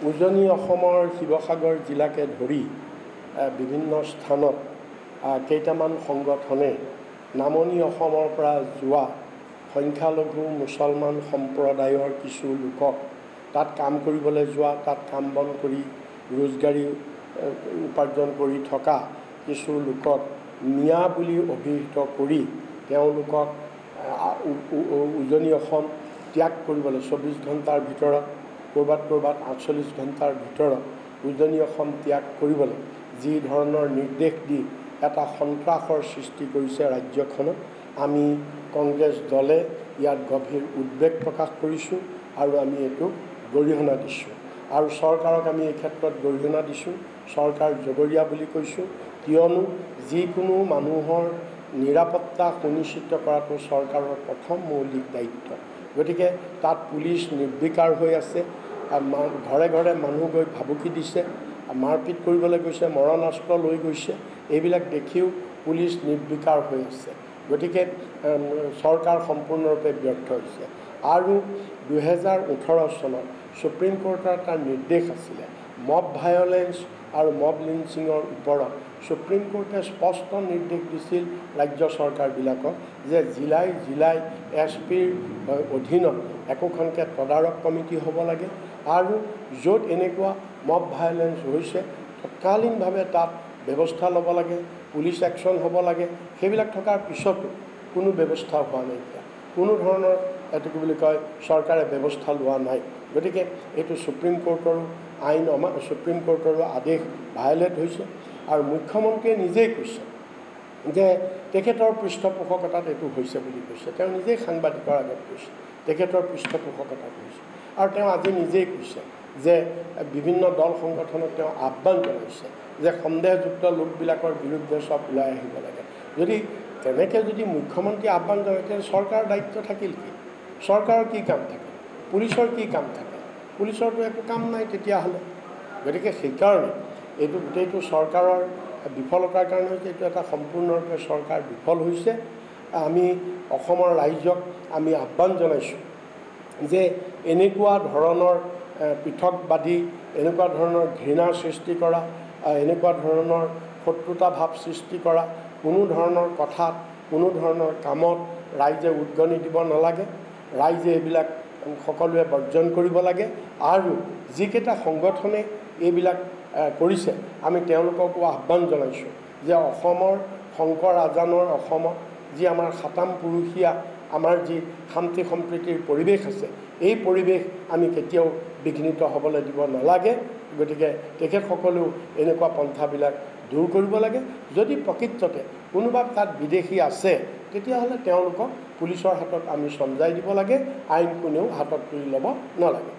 উজনি অসমৰ শিৱসাগৰ জিলাকে ধৰি বিভিন্ন স্থানত কেইটামান সংগঠনে নামনি অসমৰ পৰা যোৱা সংখ্যালঘু মুছলমান সম্প্ৰদায়ৰ কিছু লোকক তাত কাম কৰিবলৈ যোৱা, তাত কাম বন কৰি ৰোজগাৰী উপাৰ্জন কৰি থকা কিছু লোকক মিয়া বুলি অভিহিত কৰি তেওঁলোকক উজনি অসম ত্যাগ কৰিবলৈ 24 ঘণ্টাৰ ভিতৰত ক'ৰবাত 48 ঘণ্টাৰ ভিতৰত উজনি অসম ত্যাগ কৰিবলৈ যি ধৰণৰ নিৰ্দেশ দি এটা সন্ত্ৰাসৰ সৃষ্টি কৰিছে ৰাজ্যখনত, আমি কংগ্ৰেছ দলে ইয়াত গভীৰ উদ্বেগ প্ৰকাশ কৰিছোঁ আৰু আমি এইটো গৰিহণা দিছোঁ আৰু চৰকাৰক আমি এই ক্ষেত্ৰত গৰিহণা দিছোঁ। চৰকাৰ জগৰীয়া বুলি কৈছোঁ, কিয়নো যিকোনো মানুহৰ নিৰাপত্তা সুনিশ্চিত কৰাটো চৰকাৰৰ প্ৰথম মৌলিক দায়িত্ব। গতিকে তাত পুলিচ নিৰ্বিকাৰ হৈ আছে, ঘৰে ঘৰে মানুহ গৈ ভাবুকি দিছে, মাৰপিট কৰিবলৈ গৈছে, মৰণাস্ত্ৰ লৈ গৈছে, এইবিলাক দেখিও পুলিচ নিৰ্বিকাৰ হৈ আছে। গতিকে চৰকাৰ সম্পূৰ্ণৰূপে ব্যৰ্থ হৈছে। আৰু 2018 চনত সুপ্ৰিম কোৰ্টৰ এটা নিৰ্দেশ আছিলে মব ভায়লেন্স আৰু মব লিঞ্চিঙৰ ওপৰত সুপ্ৰিম কোৰ্টে স্পষ্ট নিৰ্দেশ দিছিল ৰাজ্য চৰকাৰবিলাকক যে জিলাই জিলাই এছপিৰ অধীনত একোখনকৈ তদাৰক কমিটি হ'ব লাগে আৰু য'ত এনেকুৱা মব ভায়লেন্স হৈছে তৎকালীনভাৱে তাত ব্যৱস্থা ল'ব লাগে, পুলিচ একশ্যন হ'ব লাগে। সেইবিলাক থকাৰ পিছতো কোনো ব্যৱস্থা হোৱা নাইকিয়া, কোনো ধৰণৰ এইটো কি বুলি কয় চৰকাৰে ব্যৱস্থা লোৱা নাই। গতিকে এইটো সুপ্ৰিম কোৰ্টৰো আইন সুপ্ৰিম কোৰ্টৰো আদেশ ভায়লেট হৈছে আৰু মুখ্যমন্ত্ৰীয়ে নিজেই কৈছে যে তেখেতৰ পৃষ্ঠপোষকতাত এইটো হৈছে বুলি কৈছে। তেওঁ নিজেই সাংবাদিকৰ আগত কৈছে তেখেতৰ পৃষ্ঠপোষকতাত হৈছে আৰু তেওঁ আজি নিজেই কৈছে যে বিভিন্ন দল সংগঠনক তেওঁ আহ্বান জনাইছে যে সন্দেহযুক্ত লোকবিলাকৰ বিৰুদ্ধে চব ওলাই আহিব লাগে। যদি তেনেকৈ যদি মুখ্যমন্ত্ৰীয়ে আহ্বান জনায় তেতিয়া চৰকাৰৰ দায়িত্ব থাকিল কি? চৰকাৰৰ কি কাম থাকে? পুলিচৰ কি কাম থাকে? পুলিচৰতো একো কাম নাই তেতিয়াহ'লে। গতিকে সেইকাৰণে এইটো গোটেইটো চৰকাৰৰ বিফলতাৰ কাৰণে হৈছে, এইটো এটা সম্পূৰ্ণৰূপে চৰকাৰ বিফল হৈছে। আমি অসমৰ ৰাইজক আমি আহ্বান জনাইছোঁ যে এনেকুৱা ধৰণৰ পৃথকবাদী, এনেকুৱা ধৰণৰ ঘৃণা সৃষ্টি কৰা, এনেকুৱা ধৰণৰ শত্ৰুতা ভাৱ সৃষ্টি কৰা কোনো ধৰণৰ কথাত, কোনো ধৰণৰ কামত ৰাইজে উদগনি দিব নালাগে। ৰাইজে এইবিলাক সকলোৱে বৰ্জন কৰিব লাগে আৰু যিকেইটা সংগঠনে এইবিলাক কৰিছে আমি তেওঁলোককো আহ্বান জনাইছোঁ যে অসমৰ শংকৰ আজানৰ অসমত যি আমাৰ সাতাম পুৰুষীয়া আমাৰ যি শান্তি সম্প্ৰীতিৰ পৰিৱেশ আছে, এই পৰিৱেশ আমি কেতিয়াও বিঘ্নিত হ'বলৈ দিব নালাগে। গতিকে তেখেতসকলেও এনেকুৱা পন্থাবিলাক দূৰ কৰিব লাগে। যদি প্ৰকৃততে কোনোবা তাত বিদেশী আছে তেতিয়াহ'লে তেওঁলোকক পুলিচৰ হাতত আমি চমজাই দিব লাগে, আইন কোনেও হাতত তুলি ল'ব নালাগে।